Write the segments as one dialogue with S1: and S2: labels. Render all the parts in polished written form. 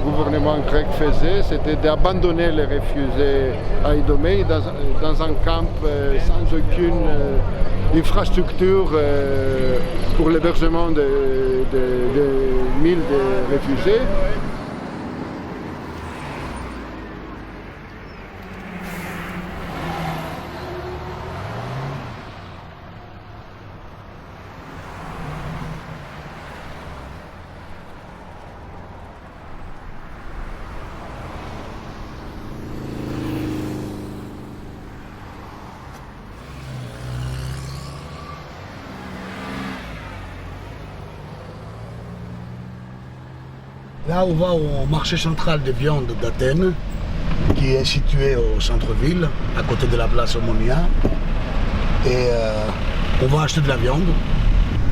S1: gouvernement grec faisait, c'était d'abandonner les réfugiés à Idomée dans un camp sans aucune infrastructure pour l'hébergement de 1000 réfugiés.
S2: Là, on va au marché central de viande d'Athènes, qui est situé au centre-ville, à côté de la place Omonia. Et on va acheter de la viande.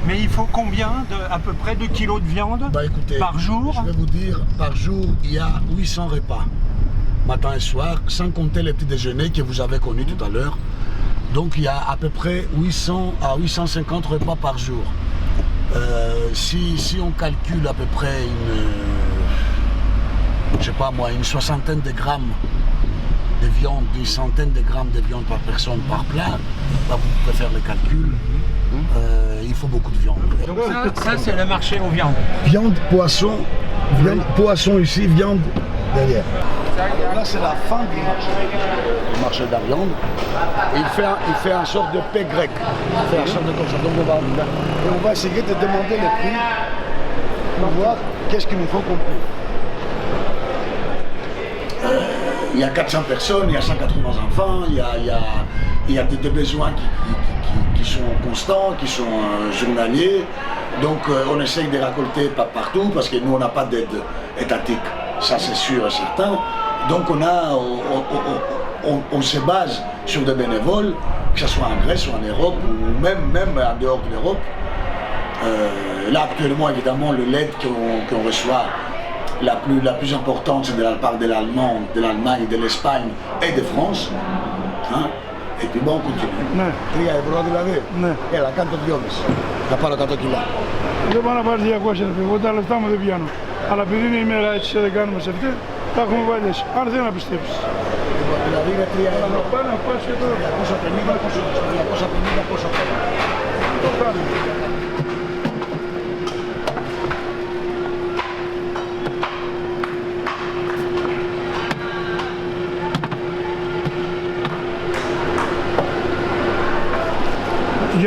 S3: Mais il faut combien, à peu près, de kilos de viande
S2: écoutez,
S3: par jour?
S2: Je vais vous dire, par jour, il y a 800 repas, matin et soir, sans compter les petits déjeuners que vous avez connus tout à l'heure. Donc il y a à peu près 800 à 850 repas par jour. Si on calcule à peu près une soixantaine de grammes de viande, une centaine de grammes de viande par personne par plat, bah, vous pouvez faire le calcul. Il faut beaucoup de viande.
S3: Donc ça c'est le marché aux viandes.
S2: Viande, poisson ici, viande derrière. Là c'est la fin du marché de la viande. Et il fait une sorte de paix grec. Il fait une sorte de comme ça. Donc on va essayer de demander les prix pour voir qu'est-ce qu'il nous faut compris. Il y a 400 personnes, il y a 180 enfants, il y a des besoins qui sont constants, qui sont journaliers. Donc on essaye de récolter pas partout parce que nous on n'a pas d'aide étatique, ça c'est sûr et certain. Donc on se base sur des bénévoles, que ce soit en Grèce ou en Europe ou même en dehors de l'Europe. Là actuellement évidemment le l'aide qu'on reçoit la plus importante c'est de la part de l'Allemagne, de l'Espagne et de France. Hein? Et puis bon, on continue.
S4: Ναι.
S2: 3 ευρώ δηλαδή.
S4: Ναι.
S2: Έλα, κάνε το 2,5. Θα πάρω 100 κιλά.
S4: Δεν πάω να πάρεις 200 ρε φίλε, εγώ τα λεφτά μου δεν πιάνω. Αλλά επειδή είναι η μέρα έτσι δεν κάνουμε σε αυτή, τα έχουμε βάλει έτσι. Αν δεν να πιστέψεις.
S2: Δηλαδή είναι 3 ευρώ.
S4: Να πάει να πας και τώρα.
S2: 250 πόσο θέλει.
S4: Το κάνουμε.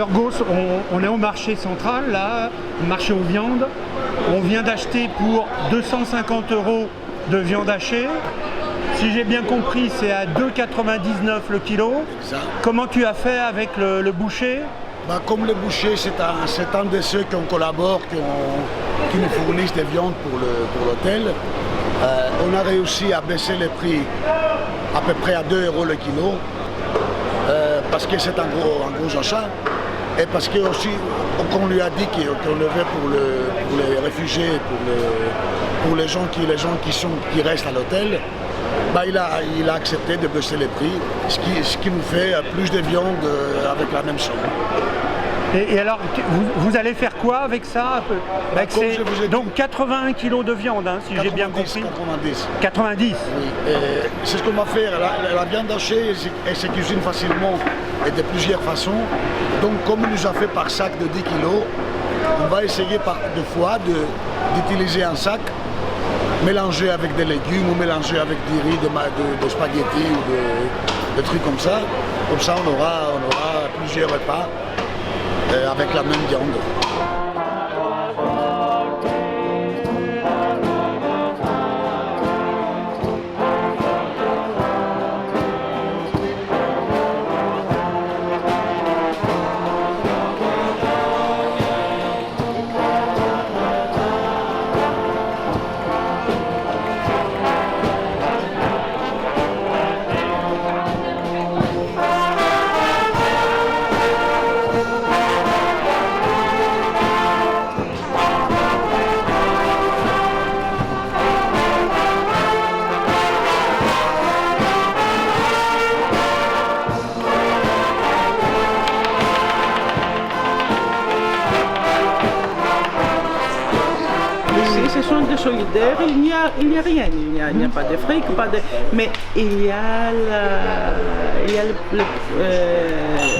S3: Yorgos, on est au marché central, là, marché aux viandes. On vient d'acheter pour 250 € de viande hachée. Si j'ai bien compris, c'est à 2,99 € le kilo.
S2: Exact.
S3: Comment tu as fait avec le boucher?
S2: Bah, comme le boucher, c'est un de ceux qui collabore, qui nous fournissent des viandes pour l'hôtel. On a réussi à baisser les prix à peu près à 2 € le kilo. Parce que c'est un gros achat. Et parce que aussi, qu'on lui a dit qu'on levait pour les réfugiés, pour les gens qui restent à l'hôtel, bah il a accepté de baisser les prix, ce qui nous fait plus de viande avec la même somme.
S3: Et alors, vous allez faire quoi avec ça? Avec donc 81 kg de viande, hein, si j'ai bien compris.
S2: 90.
S3: 90.
S2: Oui, c'est ce qu'on va faire. La viande hachée, elle se cuisine facilement et de plusieurs façons. Donc, comme il nous a fait par sac de 10 kg, on va essayer par deux fois d'utiliser un sac, mélanger avec des légumes ou mélanger avec du riz, de spaghettis ou de trucs comme ça. Comme ça, on aura plusieurs repas avec la même viande.
S5: solidaire, il n'y a rien. Il n'y a pas de fric, mais il y a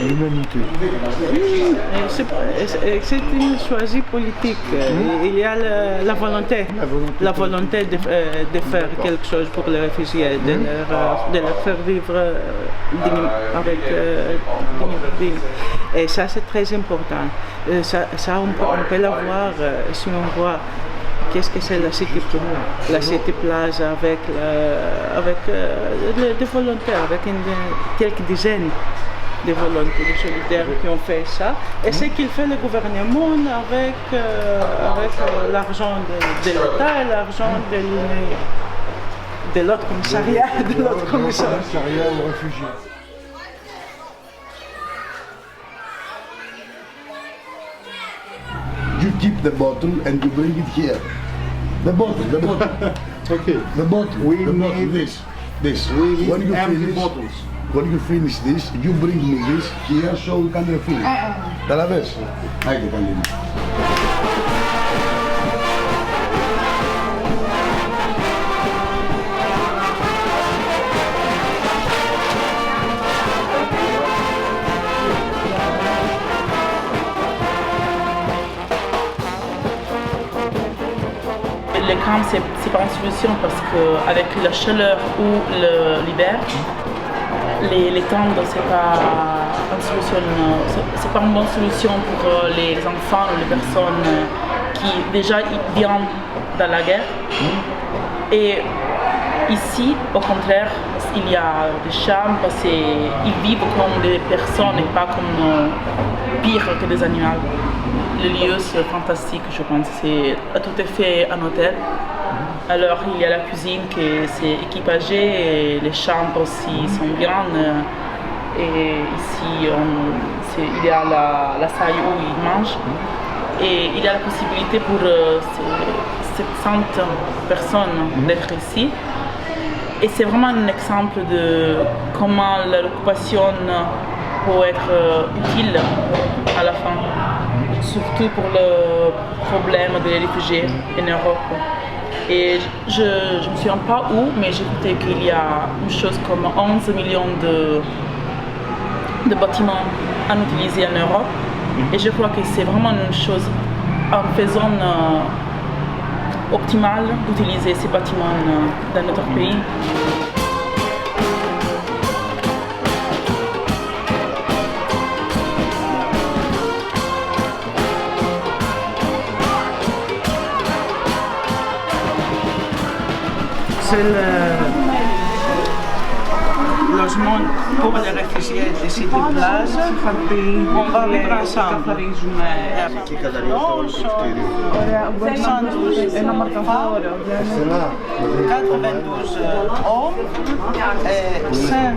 S4: l'humanité.
S5: C'est une choisie politique. Il y a la volonté de faire quelque chose pour les réfugiés, de leur faire vivre avec dignité. Et ça, c'est très important. Ça on peut la voir si on voit qu'est-ce que c'est la City Plaza avec des volontaires, avec quelques dizaines de volontaires de solidaires qui ont fait ça. Et ce qu'il fait le gouvernement avec l'argent de l'État et l'argent de l'autre commissariat.
S4: Commissariat aux réfugiés.
S2: You keep the bottle and you bring it here. The bottle.
S1: Okay.
S2: The bottle, this. When you finish this, you bring me this here so we can refill it. Καταλαβες. Άιντε καλή.
S6: Les camps, c'est pas une solution parce qu'avec la chaleur ou l'hiver, les tentes, c'est pas une solution. C'est pas une bonne solution pour les enfants ou les personnes qui déjà viennent dans la guerre. Et ici, au contraire, il y a des chambres parce qu'ils vivent comme des personnes et pas comme pire que des animaux. Le lieu, c'est fantastique, je pense. C'est tout est fait en hôtel. Alors, il y a la cuisine qui est équipagée et les chambres aussi sont grandes. Et ici, il y a la salle où ils mangent. Et il y a la possibilité pour 700 personnes d'être ici. Et c'est vraiment un exemple de comment l'occupation peut être utile à la fin. Surtout pour le problème des réfugiés en Europe. Et je ne me souviens pas où, mais j'ai écouté qu'il y a une chose comme 11 millions de bâtiments à utiliser en Europe. Et je crois que c'est vraiment une chose en faisant optimale d'utiliser ces bâtiments dans notre pays.
S5: C'est le logement pour les réfugiés de City Plaza. On va vivre ensemble. 92 hommes et 185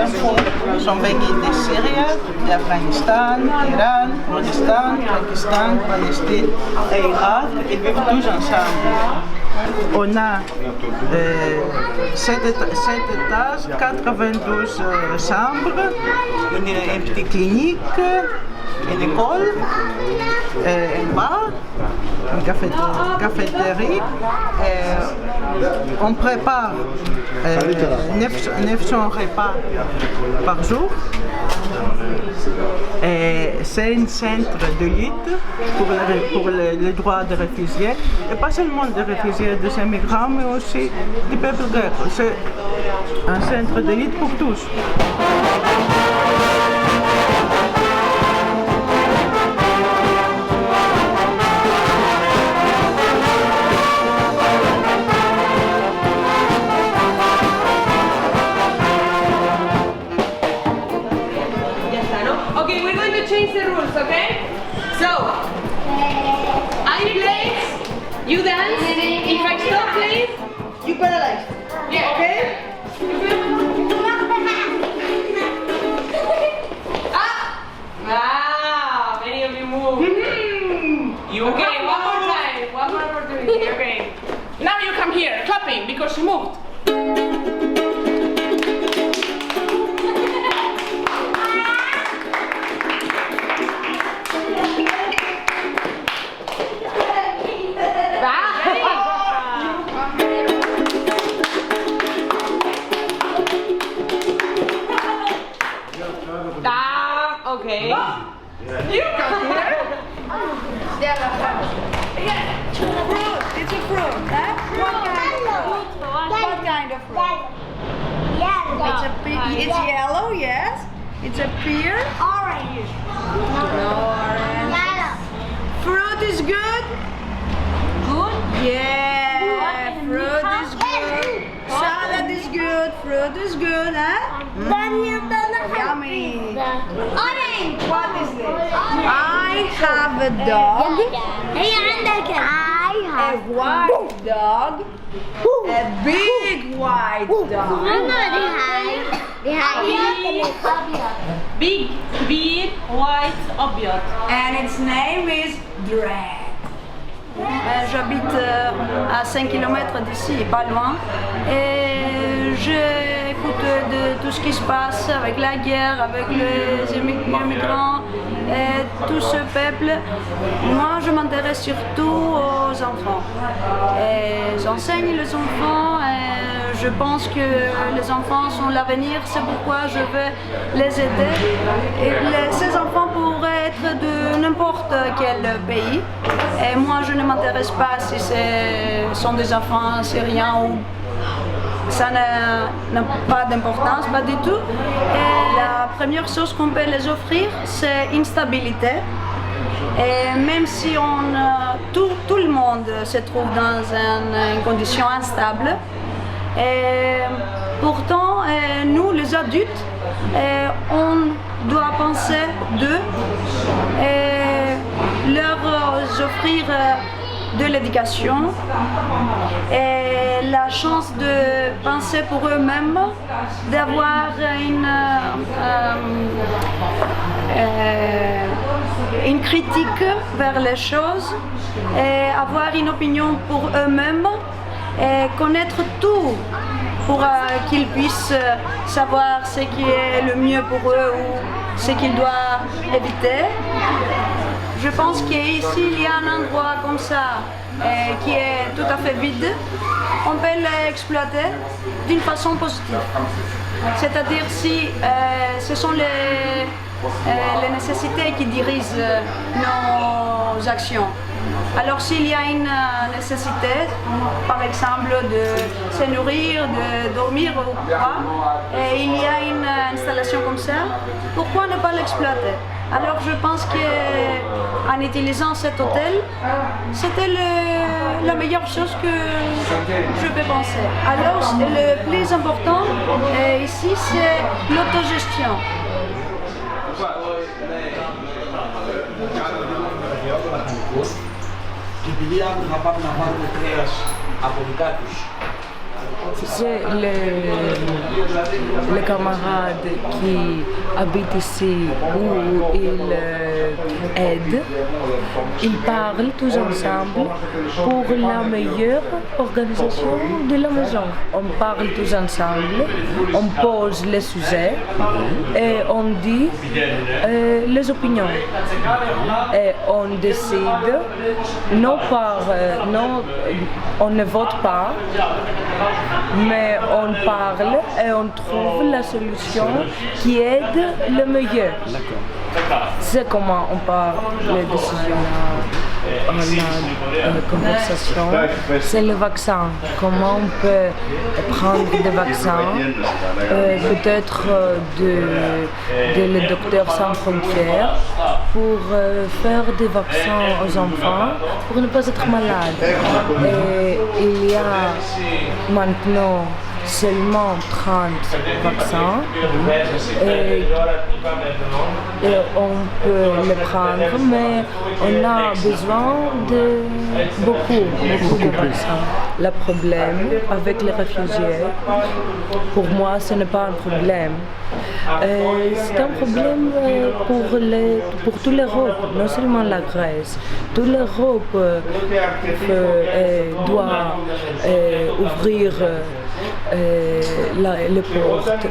S5: enfants sont venus de Syrie, d'Afghanistan, d'Iran, Kurdistan, Pakistan, Palestine et Irak. Ils vivent tous ensemble. On a 7 étages, 92 chambres, une petite clinique, une école, un bar, une cafétéria. On prépare 900 repas par jour. C'est un centre de lutte pour les droits des réfugiés, et pas seulement des réfugiés, des immigrants, mais aussi du peuple grec. C'est un centre de lutte pour tous.
S7: Okay, we're going to change the rules, okay? So, I play, you dance. If I stop playing, you paralyze. Yeah. Okay? Ah, many of you move. You okay? One more time. One more opportunity. Okay. Now you come here, clapping because you moved. You come here. Fruit. It's a fruit. Huh? What kind of fruit? It's a pear. It's yellow. Yes. It's a pear.
S8: Orange.
S7: No orange. Fruit is good. Good. Yeah. Fruit is good. Salad is good. Fruit is good. Huh? Yummy.
S8: Orange.
S7: What is this? I have a dog. A white dog. A big white dog.
S6: Big white object.
S7: And its name is Drag. J'habite à 5 km d'ici, pas loin. Et j'écoute de tout ce qui se passe avec la guerre, avec les immigrants et tout ce peuple. Moi, je m'intéresse surtout aux enfants. Et j'enseigne les enfants et je pense que les enfants sont l'avenir. C'est pourquoi je veux les aider. Et ces enfants pourraient être de n'importe quel pays. Et moi, je ne m'intéresse pas si ce sont des enfants syriens ou ça n'a pas d'importance, pas du tout. Et la première chose qu'on peut les offrir, c'est une stabilité. Et même si tout le monde se trouve dans une condition instable, et pourtant, nous, les adultes, on doit penser d'eux et leur offrir de l'éducation et la chance de penser pour eux-mêmes, d'avoir une critique vers les choses et avoir une opinion pour eux-mêmes et connaître tout pour qu'ils puissent savoir ce qui est le mieux pour eux ou ce qu'ils doivent éviter. Je pense qu'ici, il y a un endroit comme ça qui est tout à fait vide. On peut l'exploiter d'une façon positive. C'est-à-dire si ce sont les nécessités qui dirigent nos actions. Alors s'il y a une nécessité, par exemple de se nourrir, de dormir ou quoi, et il y a une installation comme ça, pourquoi ne pas l'exploiter? Alors je pense qu'en utilisant cet hôtel, c'était la meilleure chose que je peux penser. Alors le plus important ici, c'est l'autogestion.
S9: Και επειδή αύριο θα πάμε να πάρουμε κρέας από δικά τους.
S10: J'ai les camarades qui habitent ici où ils aident. Ils parlent tous ensemble pour la meilleure organisation de la maison. On parle tous ensemble, on pose les sujets et on dit les opinions. Et on décide, non, on ne vote pas, mais on parle et on trouve la solution qui aide le mieux. C'est comment on parle les décisions, la conversation. C'est le vaccin. Comment on peut prendre des vaccins, peut-être le Docteur Sans Frontières, pour faire des vaccins aux enfants pour ne pas être malade. Et il y a maintenant seulement 30 vaccins et on peut les prendre, mais on a besoin de beaucoup de vaccins. Le problème avec les réfugiés, pour moi, ce n'est pas un problème. C'est un problème pour toute l'Europe, non seulement la Grèce. Toute l'Europe doit ouvrir les portes.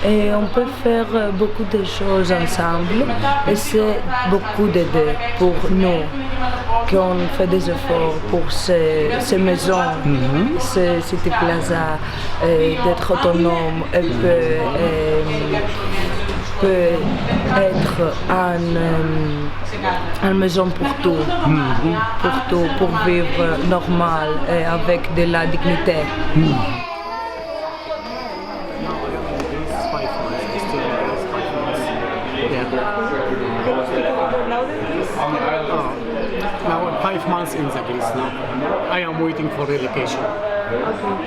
S10: Et on peut faire beaucoup de choses ensemble et c'est beaucoup d'aider pour nous qu'on fait des efforts pour ces maisons, ces City Plaza, d'être autonome un peu. peut être une maison pour tout, pour vivre normal et avec de la dignité.
S11: Now 5 months in the Greece now. I am waiting for relocation.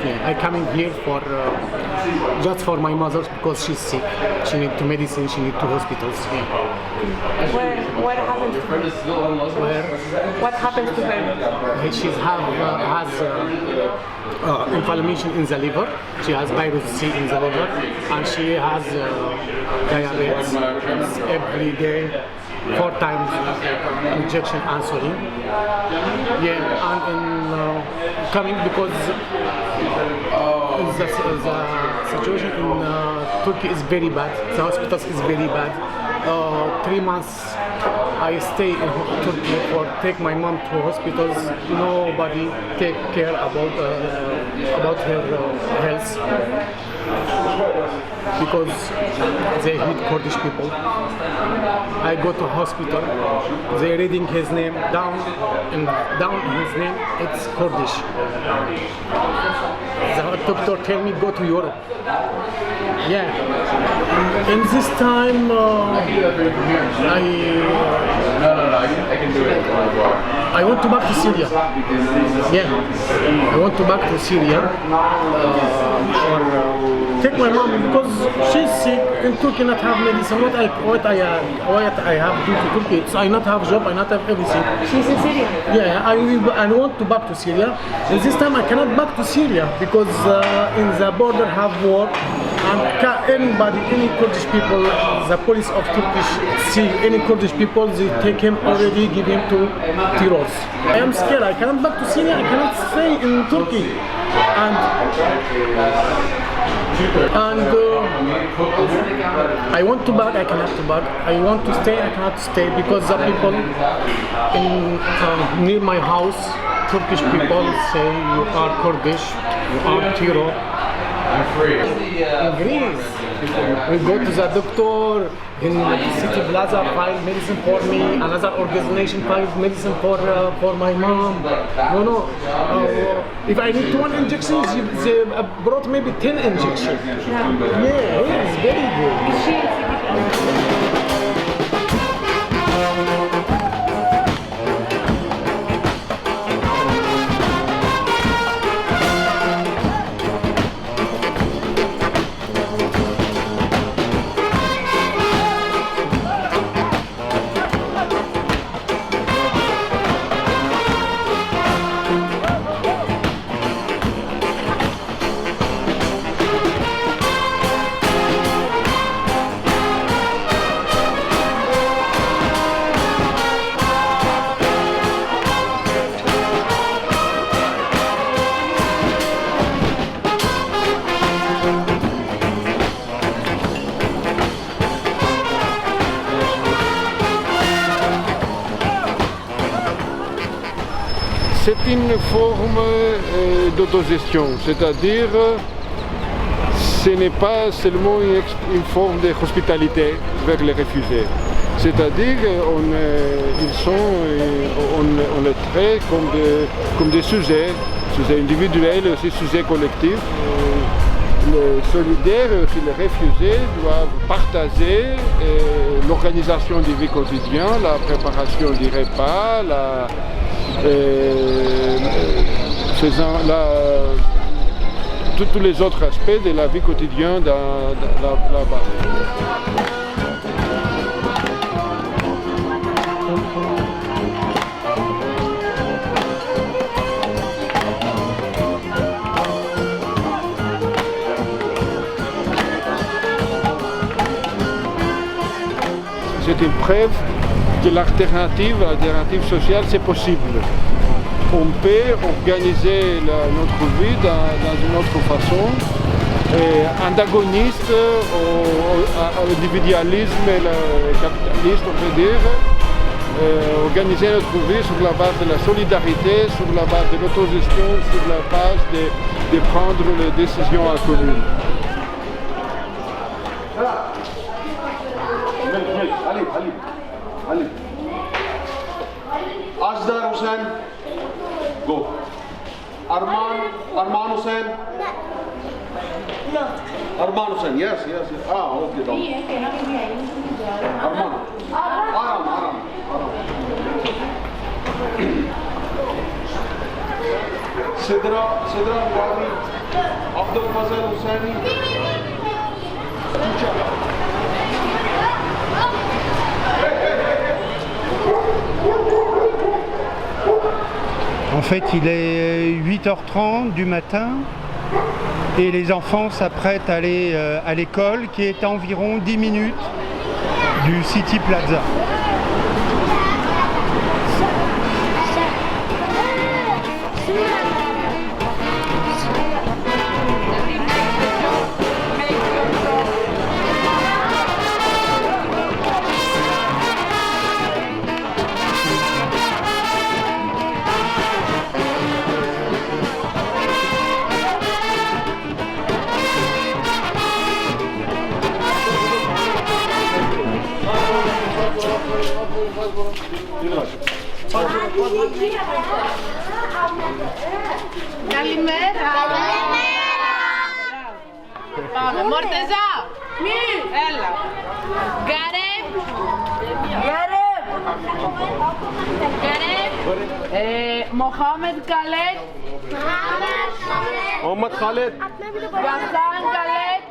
S11: Yeah, I coming here for just for my mother because she's sick. She need to medicine. She need to hospitals. Yeah.
S12: What happened to her?
S11: Where?
S12: What happened to her?
S11: She has inflammation in the liver. She has virus C in the liver, and she has diabetes every day. 4 times injection insulin. Yeah, and in coming because the situation in Turkey is very bad. The hospitals is very bad. 3 months I stay in Turkey for take my mom to hospitals. Nobody take care about her health because they hate Kurdish people. I go to hospital. They reading his name down in his name. It's Kurdish. The doctor tell me go to Europe. Yeah. In this time, I want to back to Syria. Yeah, I want to back to Syria. Take my mom because she's sick in Turkey. Not have medicine. What I have to do to Turkey? So I not have job. I not have everything.
S12: She's in Syria.
S11: Yeah, I want to back to Syria. And this time I cannot back to Syria because in the border have war. And any Kurdish people, the police of Turkish see any Kurdish people, they take him already, give him to terrorists. I am scared. I cannot back to Syria. I cannot stay in Turkey. And I want to back. I cannot to back. I want to stay. I cannot stay because the people in near my house, Turkish people say you are Kurdish, you are terror. In Greece, we go to the doctor in City Plaza, find medicine for me. Another organization find medicine for my mom. No. If I need 1 injection, they brought maybe 10 injections. Yeah, it's very good.
S1: C'est une forme d'autogestion, c'est-à-dire ce n'est pas seulement une forme de hospitalité vers les réfugiés. C'est-à-dire on les traite comme des sujets individuels et aussi sujets collectifs. Les solidaires et aussi les réfugiés doivent partager l'organisation du vie quotidien, la préparation du repas, tous les autres aspects de la vie quotidienne là-bas. C'est une preuve que l'alternative sociale, c'est possible. On peut organiser notre vie dans une autre façon, antagoniste à l'individualisme et le capitalisme, on peut dire. Organiser notre vie sur la base de la solidarité, sur la base de l'autogestion, sur la base de prendre les décisions en commune.
S13: Ali. Ajdar Hussain. Go. Arman Hussain. No. Arman Hussain, yes. Ah, okay, down. Arman. Aram. Sidra Wadi. Abdul Fazal Hussaini.
S3: En fait, il est 8h30 du matin et les enfants s'apprêtent à aller à l'école qui est à environ 10 minutes du City Plaza.
S12: Καλημέρα! Πάμε, Μορτεζά! Έλα! Γκαρέμ! Μοχάμεντ Καλέτ!
S13: Mohammed Khaled.
S12: Γκασάν Καλέτ!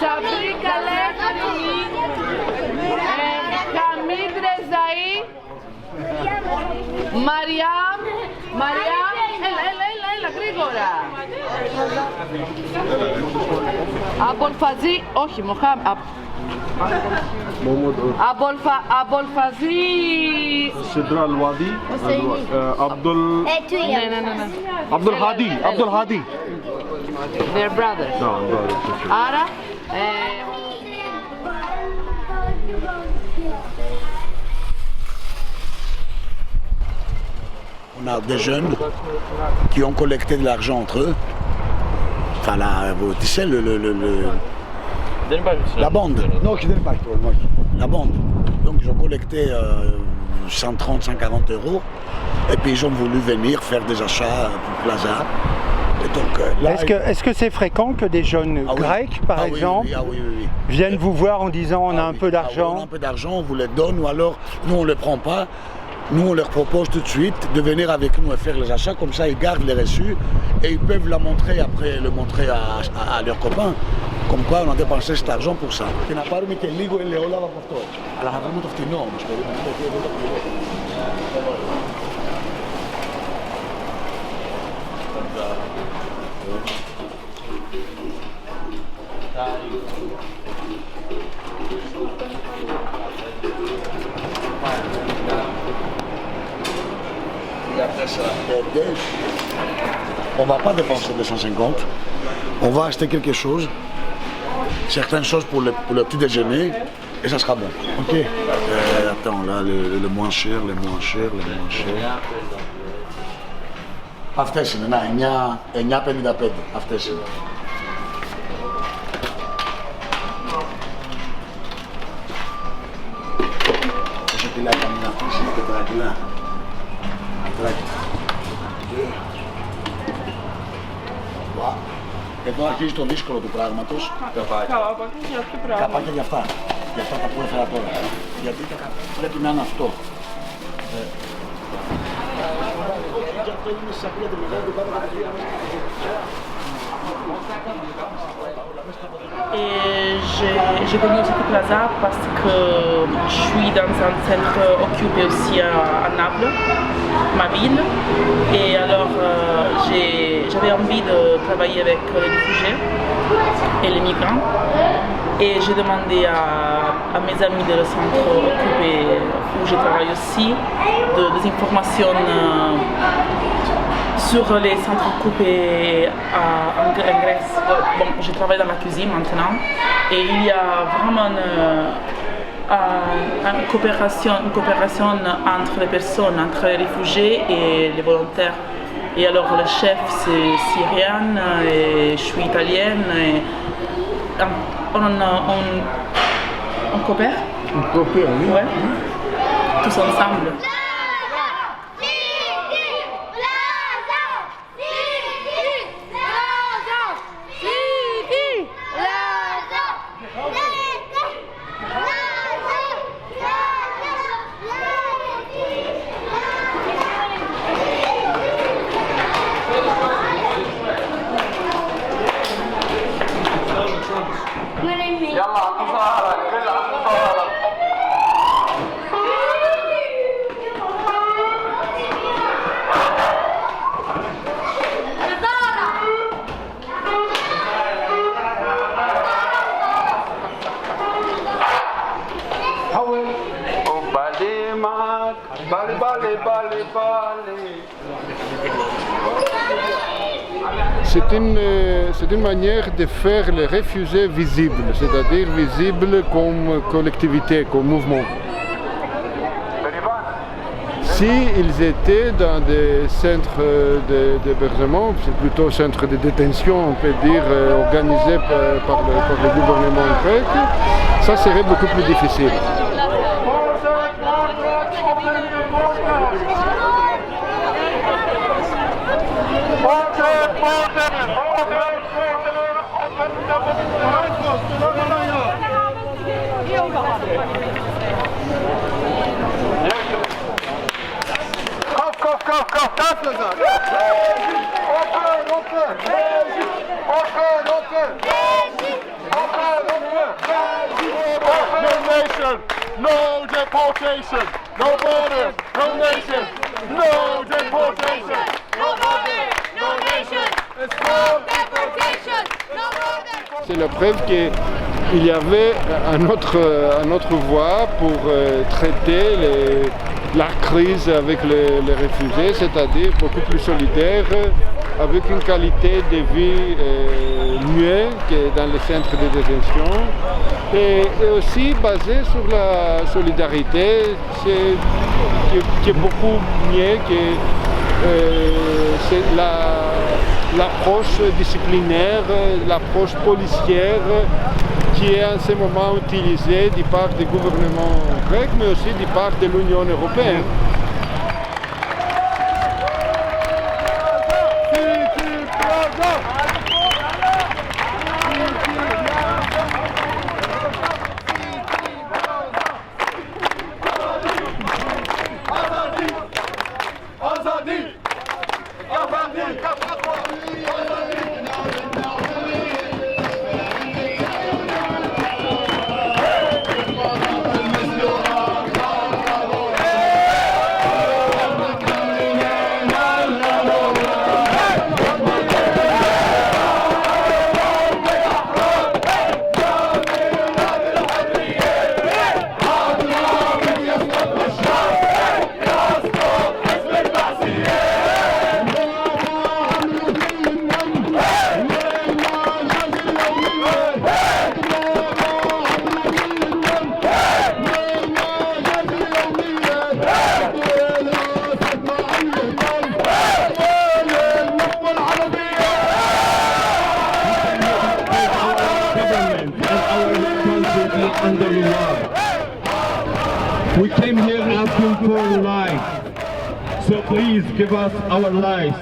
S12: Σαφρί Καλέτ! Χαμίδ Ρεζαΐ! Μαριάμ, έλα, γρήγορα. Αμπολφαζί, όχι, Αμπολφαζί.
S13: Sidra Al-Wadi. Abdul.
S12: Ναι.
S13: Abdul Hadi.
S12: Their brothers.
S13: No, brother.
S12: Άρα,
S2: on a des jeunes qui ont collecté de l'argent entre eux. Enfin, tu sais, la bande. Non, qui donne pas la bande. Donc, ils ont collecté 130, 140 euros. Et puis, ils ont voulu venir faire des achats pour Plaza. Et donc,
S3: est-ce que c'est fréquent que des jeunes grecs, par exemple,
S2: oui.
S3: viennent vous voir en disant on a un peu d'argent?
S2: On a un peu d'argent, on vous le donne, ou alors nous on ne le prend pas. Nous, on leur propose tout de suite de venir avec nous et faire les achats, comme ça ils gardent les reçus et ils peuvent le montrer à leurs copains, comme quoi on a dépensé cet argent pour ça. Και να πάρουμε και λίγο ελαιόλαδο από αυτό. Αλλά θα βρούμε το φτηνό όμως. On va pas dépenser 250, on va acheter quelque chose, certaines choses pour le petit déjeuner et ça sera bon. Ok. Attends, là le moins cher. Αυτές είναι, 9,55, αυτές είναι. Πόσο κιλάκια είναι αυτές, είναι 4 κιλά. Εδώ αρχίζει το δύσκολο του πράγματος. Καπάκια για αυτά. Για αυτά τα που έφερα τώρα. Γιατί πρέπει να είναι αυτό.
S6: Et j'ai connu aussi cette plaza parce que je suis dans un centre occupé aussi à Naples, ma ville. Et alors j'avais envie de travailler avec les réfugiés et les migrants. Et j'ai demandé à mes amis de le centre occupé où je travaille aussi des informations sur les centres occupés en Grèce. Bon, je travaille dans la cuisine maintenant et il y a vraiment une coopération entre les personnes, entre les réfugiés et les volontaires. Et alors le chef c'est syrienne et je suis italienne. Et on coopère.
S1: On coopère, oui.
S6: Ouais. Tous ensemble.
S1: C'est une manière de faire les réfugiés visibles, c'est-à-dire visibles comme collectivité, comme mouvement. S'ils étaient dans des centres d'hébergement, c'est plutôt centres de détention, on peut dire, organisés par le gouvernement grec, ça serait beaucoup plus difficile.
S14: No deportation, no border, no nation, no deportation, no border, no nation, no deportation, no border.
S1: C'est la preuve qu'il y avait un autre voie pour traiter la crise avec les réfugiés, c'est-à-dire beaucoup plus solidaire, avec une qualité de vie mieux que dans les centres de détention, et aussi basée sur la solidarité, qui est beaucoup mieux que l'approche disciplinaire, l'approche policière qui est en ce moment utilisée du part du gouvernement grec, mais aussi du part de l'Union européenne.
S15: We came here asking for life, so please give us our lives.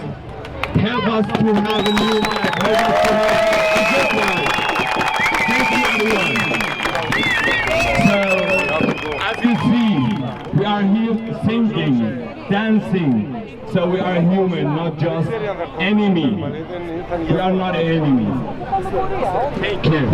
S15: Help us to have a new life. Help us to have a good life. Thank you, everyone. So, as you see, we are here singing, dancing. So we are human, not just enemy. We are not enemies. Take care.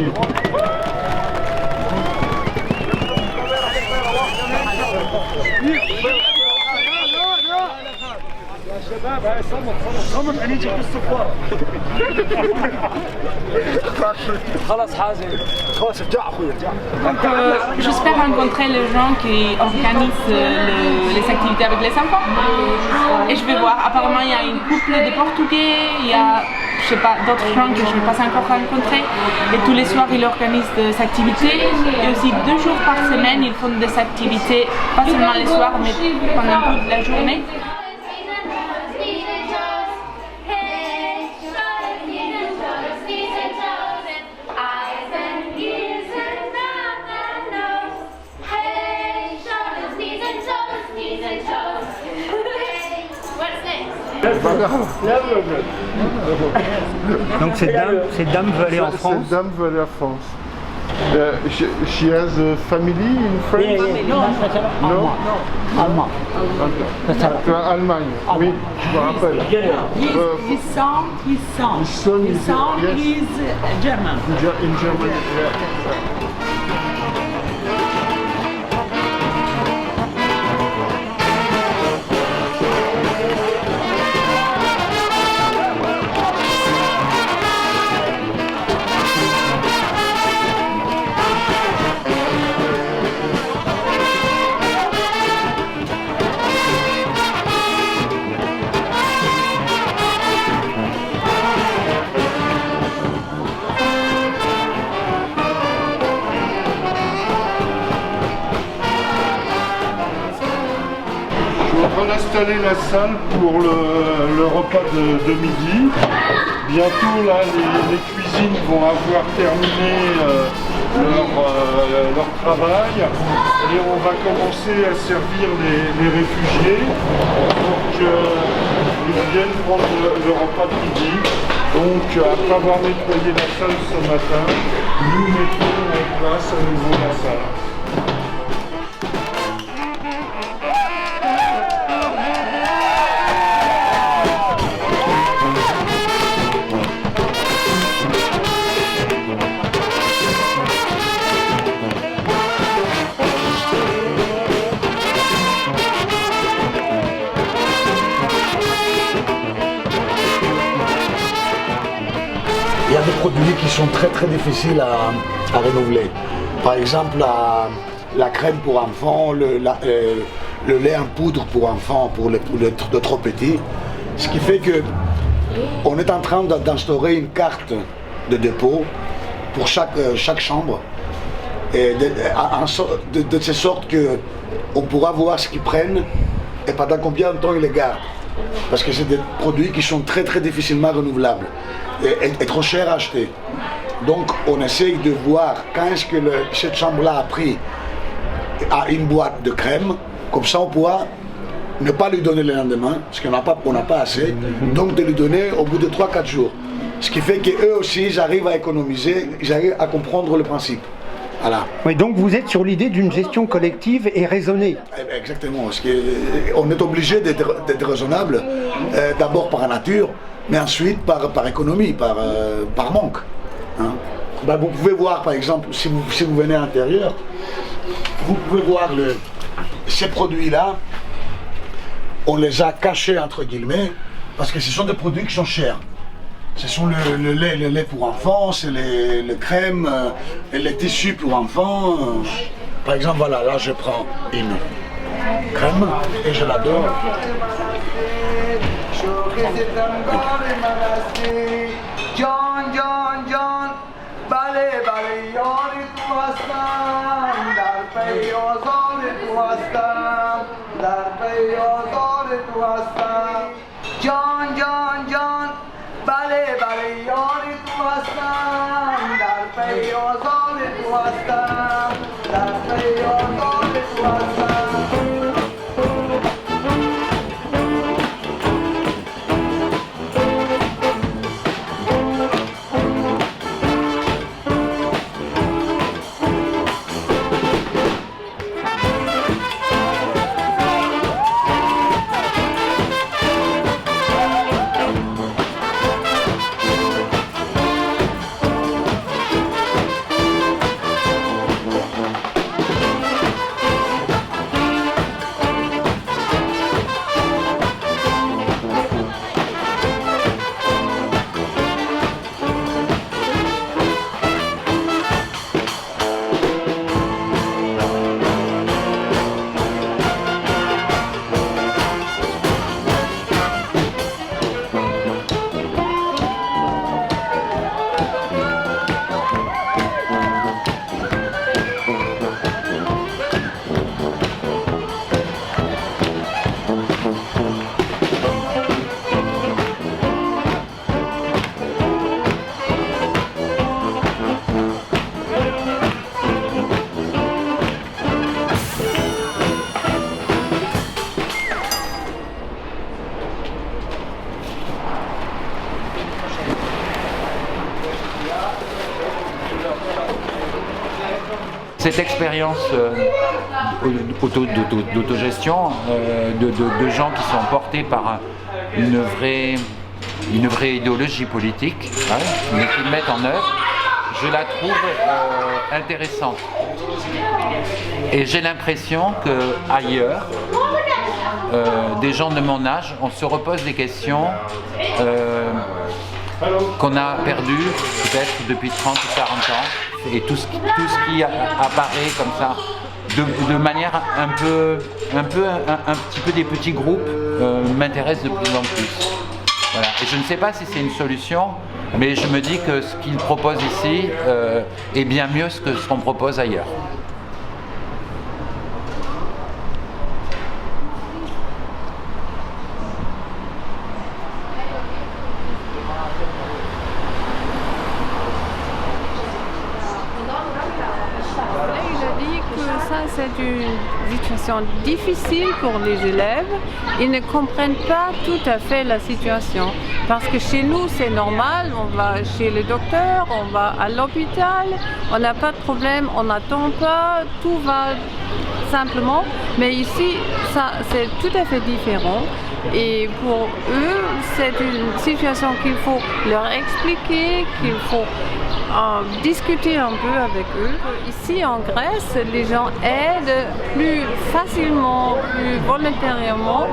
S6: J'espère rencontrer les gens qui organisent les activités avec les enfants. Et je vais voir, apparemment il y a une couple de Portugais, il y a je sais pas, d'autres gens que je n'ai pas encore rencontrés. Et tous les soirs ils organisent des activités. Et aussi 2 jours par semaine ils font des activités, pas seulement les soirs mais pendant toute la journée.
S3: Donc cette dame veut aller en France.
S1: Cette dame veut aller en France. She has a family in France? Non?
S16: Allemand.
S1: Allemagne, oui, je me rappelle.
S16: His son is German.
S1: In Germany, yeah. On va installer la salle pour le repas de midi. Bientôt là les cuisines vont avoir terminé leur travail et on va commencer à servir les réfugiés pour qu'ils viennent prendre le repas de midi. Donc après avoir nettoyé la salle ce matin, nous mettons en place à nouveau la salle.
S2: Il y a des produits qui sont très difficiles à renouveler. Par exemple, la crème pour enfants, le lait en poudre pour enfants, pour les de trop petits. Ce qui fait que on est en train d'instaurer une carte de dépôt pour chaque chambre, et de cette sorte qu'on pourra voir ce qu'ils prennent et pendant combien de temps ils les gardent. Parce que c'est des produits qui sont très difficilement renouvelables et trop chers à acheter. Donc on essaye de voir quand est-ce que cette chambre-là a pris à une boîte de crème, comme ça on pourra ne pas lui donner le lendemain, parce qu'on n'a pas assez, donc de lui donner au bout de 3-4 jours. Ce qui fait qu'eux aussi, ils arrivent à économiser, ils arrivent à comprendre le principe. Voilà.
S3: Oui, donc vous êtes sur l'idée d'une gestion collective et raisonnée.
S2: Exactement, parce qu'on est obligé d'être raisonnable, d'abord par nature, mais ensuite par économie, par manque. Hein. Ben, vous pouvez voir par exemple, si vous venez à l'intérieur, vous pouvez voir ces produits-là, on les a cachés entre guillemets, parce que ce sont des produits qui sont chers. Ce sont le lait pour enfants, c'est les crèmes, et les tissus pour enfants. Par exemple, voilà, là je prends une crème et je la donne.
S9: John, John, John, bale, bale, yori tu hastan, darpe yozori tu hastan, darpe yozori tu hastan. John, John, John, bale, bale, yori tu hastan, darpe yozori tu hastan, darpe yozori tu hastan.
S17: cette expérience d'autogestion, de gens qui sont portés par une vraie idéologie politique, hein, mais qui le mettent en œuvre, je la trouve intéressante. Et j'ai l'impression qu'ailleurs, des gens de mon âge, on se repose des questions qu'on a perdues peut-être depuis 30 ou 40 ans. Et tout ce qui apparaît comme ça, de manière un petit peu des petits groupes, m'intéresse de plus en plus. Voilà. Et je ne sais pas si c'est une solution, mais je me dis que ce qu'ils proposent ici est bien mieux que ce qu'on propose ailleurs.
S18: C'est une situation difficile pour les élèves. Ils ne comprennent pas tout à fait la situation. Parce que chez nous, c'est normal, on va chez le docteur, on va à l'hôpital, on n'a pas de problème, on n'attend pas, tout va simplement. Mais ici, c'est tout à fait différent. Et pour eux, c'est une situation qu'il faut leur expliquer, qu'il faut discuter un peu avec eux. Ici en Grèce, les gens aident plus facilement, plus volontairement,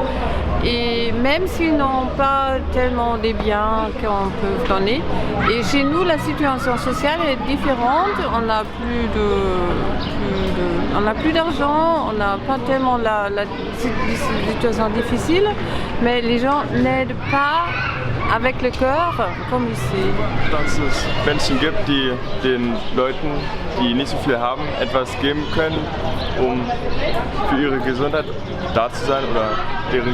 S18: et même s'ils n'ont pas tellement des biens qu'on peut donner. Et chez nous, la situation sociale est différente. On n'a plus d'argent, on n'a pas tellement la situation difficile, mais les gens n'aident pas avec le cœur, comme ici.
S19: Dass es Menschen gibt, die den Leuten, die nicht so viel haben, etwas geben können, um für ihre Gesundheit da zu sein oder deren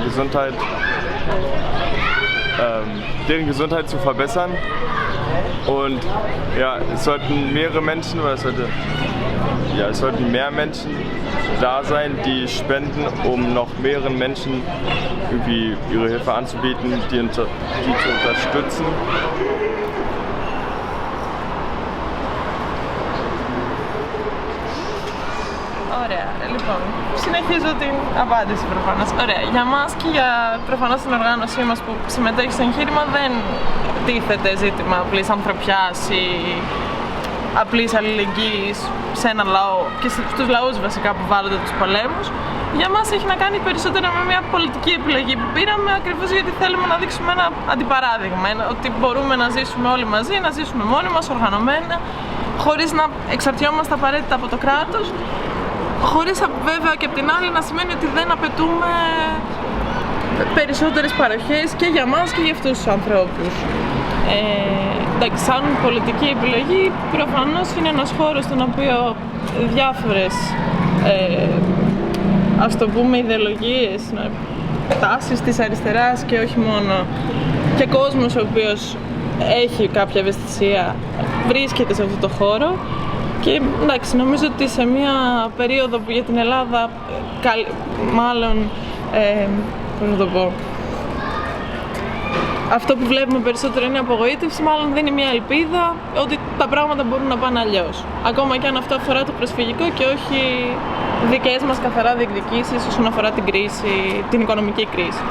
S19: Gesundheit zu verbessern. Und ja, es sollten mehrere Menschen oder es sollten mehr Menschen da sein, die spenden, um noch mehreren Menschen irgendwie ihre Hilfe anzubieten, die zu unterstützen.
S20: Ωραία, λοιπόν, συνεχίζω την απάντηση προφανώς. Ωραία, για μας και για προφανώς την οργάνωσή μας που συμμετέχει στο εγχείρημα δεν τίθεται ζήτημα απλής ανθρωπιάς ή απλής αλληλεγγύης σε έναν λαό και στους λαούς βασικά που βάλλονται τους πολέμους. Για μας έχει να κάνει περισσότερο με μια πολιτική επιλογή που πήραμε ακριβώς γιατί θέλουμε να δείξουμε ένα αντιπαράδειγμα, ότι μπορούμε να ζήσουμε όλοι μαζί, να ζήσουμε μόνοι μας, οργανωμένα, χωρίς να εξαρτιόμαστε απαραίτητα από το κράτος, χωρίς βέβαια και απ' την άλλη να σημαίνει ότι δεν απαιτούμε περισσότερες παροχές και για μας και για αυτούς τους ανθρώπους. Εντάξει, σαν πολιτική επιλογή προφανώς είναι ένας χώρος στον οποίο διάφορες ας το πούμε ιδεολογίες, τάσεις της αριστεράς και όχι μόνο, και κόσμος ο οποίος έχει κάποια ευαισθησία βρίσκεται σε αυτό το χώρο. Και εντάξει, νομίζω ότι σε μια περίοδο που για την Ελλάδα μάλλον πώς να το πω, αυτό που βλέπουμε περισσότερο είναι απογοήτευση, μάλλον δίνει μια ελπίδα ότι τα πράγματα μπορούν να πάνε αλλιώς. Ακόμα και αν αυτό αφορά το προσφυγικό και όχι δικές μας καθαρά διεκδικήσεις όσον αφορά την κρίση, την οικονομική κρίση.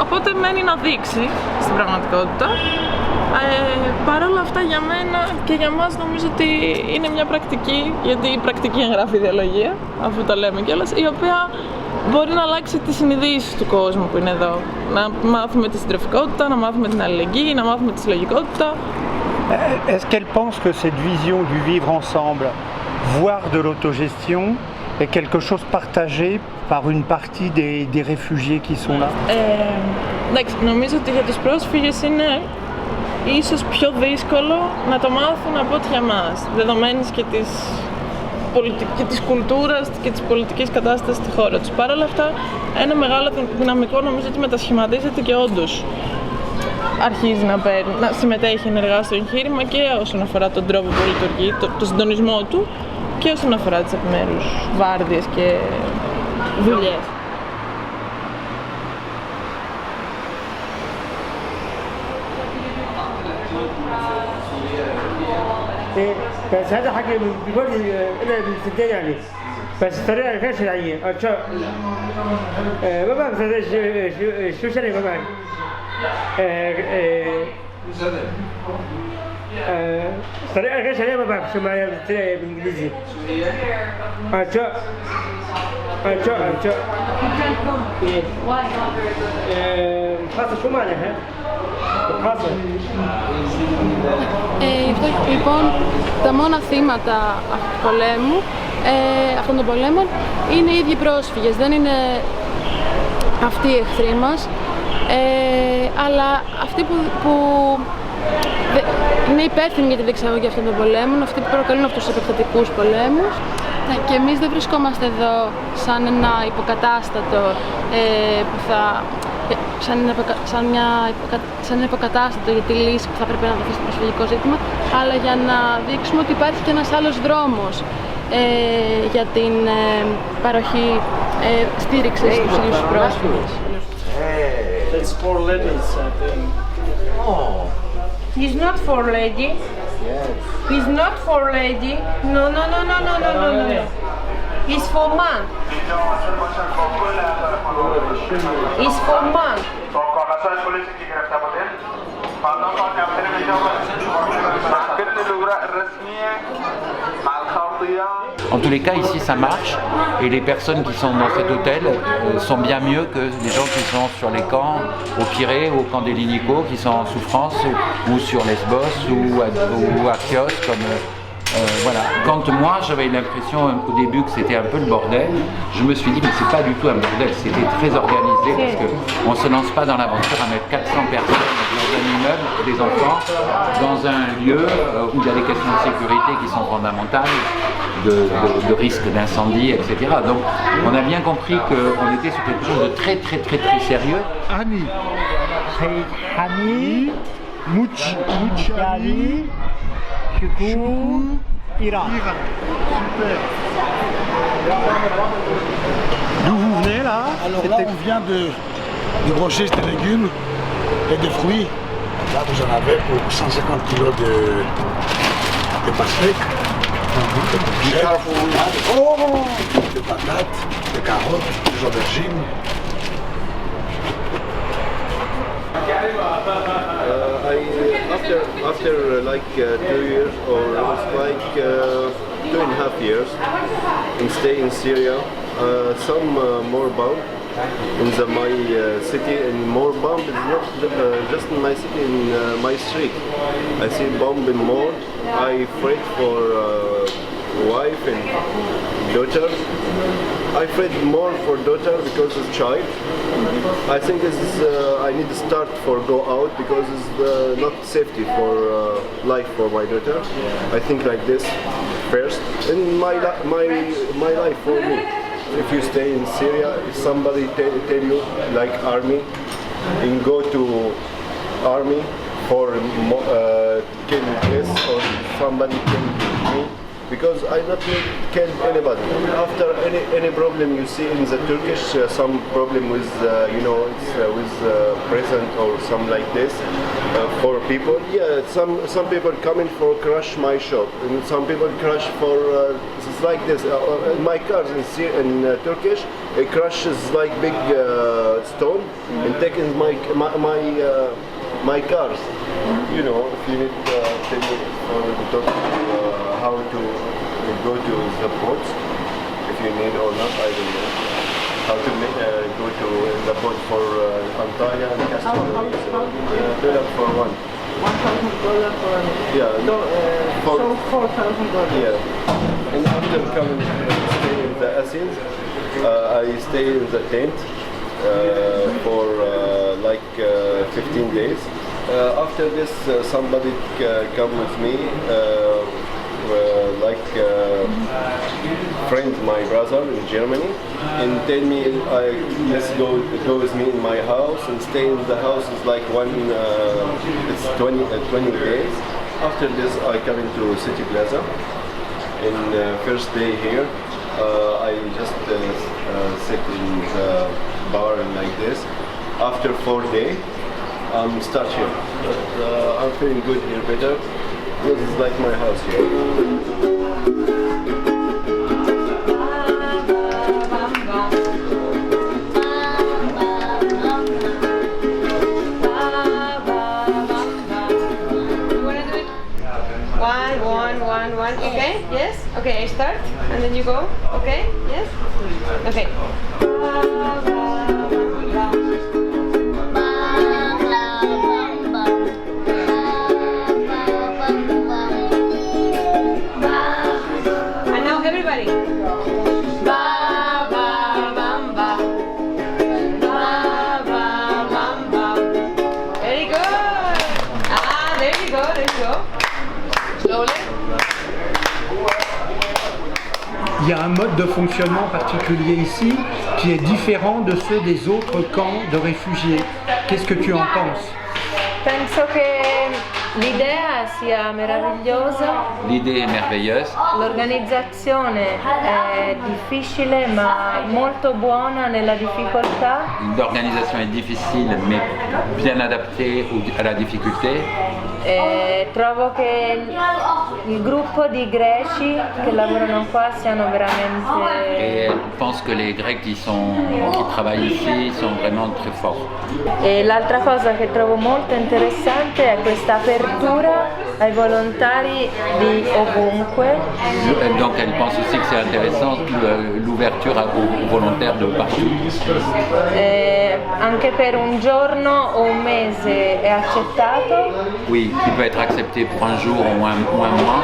S20: Οπότε μένει να δείξει στην πραγματικότητα. Παρ' όλα αυτά για μένα και για μας νομίζω ότι είναι μια πρακτική, γιατί η πρακτική εγγράφει ιδεολογία, αφού το λέμε κιόλας, η οποία μπορεί να αλλάξει τις συνειδήσεις του κόσμου που είναι εδώ. Να μάθουμε τη συντροφικότητα, να μάθουμε την αλληλεγγύη, να μάθουμε τη συλλογικότητα.
S3: Est-ce qu'elle pense que cette vision du vivre ensemble, voire de l'autogestion, est quelque chose partagé par une partie des réfugiés qui sont là?
S20: Εντάξει, νομίζω ότι για τους πρόσφυγες είναι ίσως πιο δύσκολο να το μάθουν από ό,τι για μας, δεδομένης και της κουλτούρας και της πολιτικής κατάστασης στη χώρα τους. Παρ' όλα αυτά, ένα μεγάλο δυναμικό νομίζω ότι μετασχηματίζεται και όντως αρχίζει να συμμετέχει ενεργά στο εγχείρημα και όσον αφορά τον τρόπο που λειτουργεί, το συντονισμό του και όσον αφορά τις επιμέρους βάρδιες και δουλειές.
S21: إيه بس هذا حاجة بيقول أنا بنتدين يعني بس الطريقة غير شرعية ما بعرف شو شرعي ما بعرف الطريقة غير شرعية ما بعرف شو معناها بالإنجليزي خاصة شو معناها؟ خاصة
S18: Λοιπόν, τα μόνα θύματα αυτών των πολέμων είναι οι ίδιοι πρόσφυγες, δεν είναι αυτοί οι εχθροί μας, αλλά αυτοί που είναι υπεύθυνοι για τη διεξαγωγή αυτών των πολέμων, αυτοί που προκαλούν αυτούς τους επεκτατικούς πολέμους. Και εμείς δεν βρισκόμαστε εδώ σαν ένα υποκατάστατο που θα... σαν ένα υποκατάστατο για τη λύση που θα πρέπει να δοθεί στο προσφυγικό ζήτημα, αλλά για να δείξουμε ότι υπάρχει και ένας άλλος δρόμος για την παροχή στήριξης στους ίδιους πρόσφυγες.
S22: It's for ladies, I think. Oh.
S8: He's not for lady.
S22: Yes.
S8: He's not for lady. No. He's for man. He's for man.
S17: En tous les cas, ici ça marche et les personnes qui sont dans cet hôtel sont bien mieux que les gens qui sont sur les camps, au Pirée, au camp des Linicos, qui sont en souffrance, ou sur Lesbos, ou à Chios, comme... voilà. Quand moi j'avais l'impression au début que c'était un peu le bordel, je me suis dit mais c'est pas du tout un bordel, c'était très organisé parce qu'on se lance pas dans l'aventure à mettre 400 personnes dans un immeuble, des enfants, dans un lieu où il y a des questions de sécurité qui sont fondamentales, de risque d'incendie, etc. Donc on a bien compris qu'on était sur quelque chose de très sérieux.
S21: Hani, Hani, Mouchali, Choukou, Iran. Super.
S3: D'où vous venez là?
S2: Alors là on vient du grossiste de légumes et de fruits. Là vous en avez pour 150 kg de pastèques, de patates, de carottes, des aubergines.
S23: After like 2 years or it was like 2.5 years and stay in Syria, some more bomb in my city, and more bomb is not just in my city, in my street. I see bombing more. I afraid for wife and daughter. I afraid more for daughter because it's child. I think this is, I need to start for go out because it's not safety for life for my daughter. I think like this first. In my life for me. If you stay in Syria, if somebody tell you like army, and go to army for kill this or somebody kill me, because I not kill anybody. After any problem you see in the Turkish, some problem with you know it's with present or some like this for people. Yeah, some people coming for crush my shop, and some people crush for it's like this. My cars in Turkish, a crush is like big stone and taking my cars. You know, if you need tell me how to go to the ports, if you need or not, I don't know. How to go to the port for Antalya and Castello. $1 for one.
S8: $1,000 for
S22: Yeah.
S8: so $4,000.
S22: Yeah. And after coming stay in the Athens, I stay in the tent for like 15 days. After this, somebody come with me, friend my brother in Germany, and tell me let's go with me in my house and stay in the house is like it's 20 days. After this, I come into City Plaza. In first day here, I just sit in the bar and like this. After 4 days, start here. But I'm feeling good here, better.
S23: This is like my house here.
S8: One. Okay, yes. Okay, I start, and then you go. Okay, yes. Okay. And now everybody. Ba ba bam ba. Ba ba bam ba. Very good. Ah, there you go. There you go. Slowly.
S3: Il y a un mode de fonctionnement particulier ici qui est différent de ceux des autres camps de réfugiés. Qu'est-ce que tu en penses?
S10: Penso che l'idea sia meravigliosa.
S17: L'idée est merveilleuse.
S10: L'organizzazione è difficile ma molto buona nella difficoltà.
S17: L'organisation est difficile mais bien adaptée à la difficulté.
S10: Trovo che il gruppo di greci che lavorano qua siano veramente...
S17: Et je pense que les Grecs qui travaillent ici sont vraiment très forts.
S10: E l'altra cosa che trovo molto interessante è questa apertura ai volontari di ovunque.
S17: Donc elle pense aussi que c'est intéressant l'ouverture aux volontaires de partout.
S10: Anche per un giorno o un mese è accettato.
S17: Oui, qui peut être accepté pour un jour ou un mois.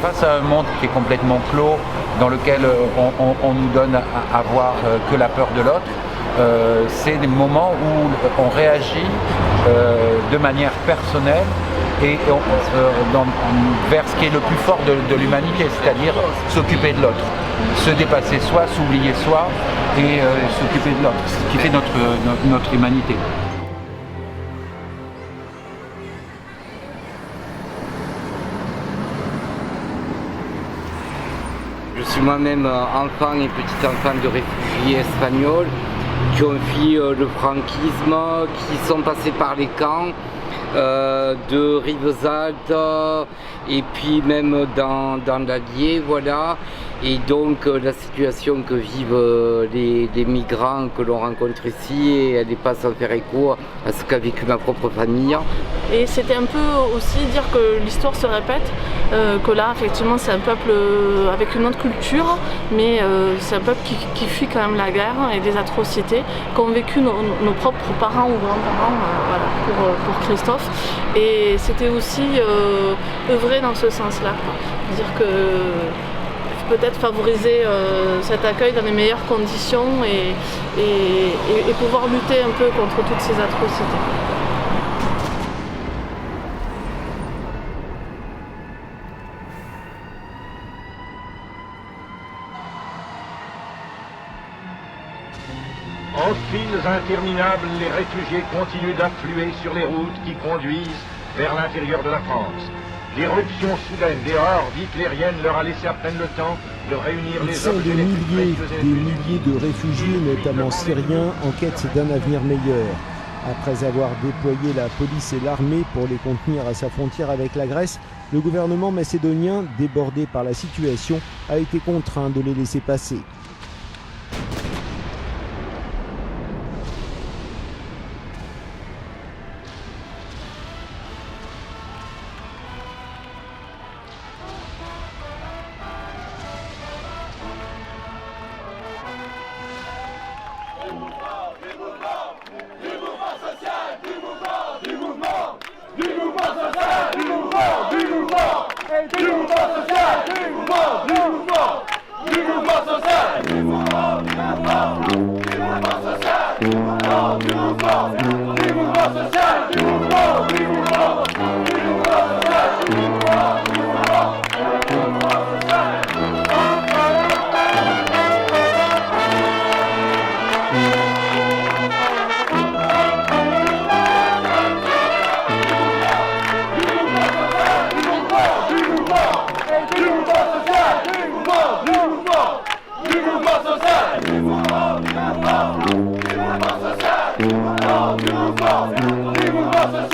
S17: Face à un monde qui est complètement clos, dans lequel on nous donne à voir que la peur de l'autre, c'est des moments où on réagit de manière personnelle et vers ce qui est le plus fort de l'humanité, c'est-à-dire s'occuper de l'autre, se dépasser soi, s'oublier soi et s'occuper de l'autre, ce qui fait notre humanité.
S4: Je suis moi-même enfant et petit enfant de réfugiés espagnols qui ont fui le franquisme, qui sont passés par les camps de Rivesaltes et puis même dans l'Allier, voilà. Et donc la situation que vivent les migrants que l'on rencontre ici, elle n'est pas sans faire écho à ce qu'a vécu ma propre famille.
S5: Et c'était un peu aussi dire que l'histoire se répète, que là effectivement c'est un peuple avec une autre culture, mais c'est un peuple qui fuit quand même la guerre et des atrocités qu'ont vécu nos propres parents ou grands-parents voilà, pour Christophe. Et c'était aussi œuvrer dans ce sens-là, dire que peut-être favoriser cet accueil dans les meilleures conditions et pouvoir lutter un peu contre toutes ces atrocités.
S7: En files interminables, les réfugiés continuent d'affluer sur les routes qui conduisent vers l'intérieur de la France. L'irruption soudaine des hordes hitlériennes leur a laissé à peine le temps de réunir les
S24: sont des milliers de réfugiés, notamment syriens, en quête d'un avenir meilleur. Après avoir déployé la police et l'armée pour les contenir à sa frontière avec la Grèce, le gouvernement macédonien, débordé par la situation, a été contraint de les laisser passer.
S14: Du mouvement Vive la sociale! Non, vive la sociale!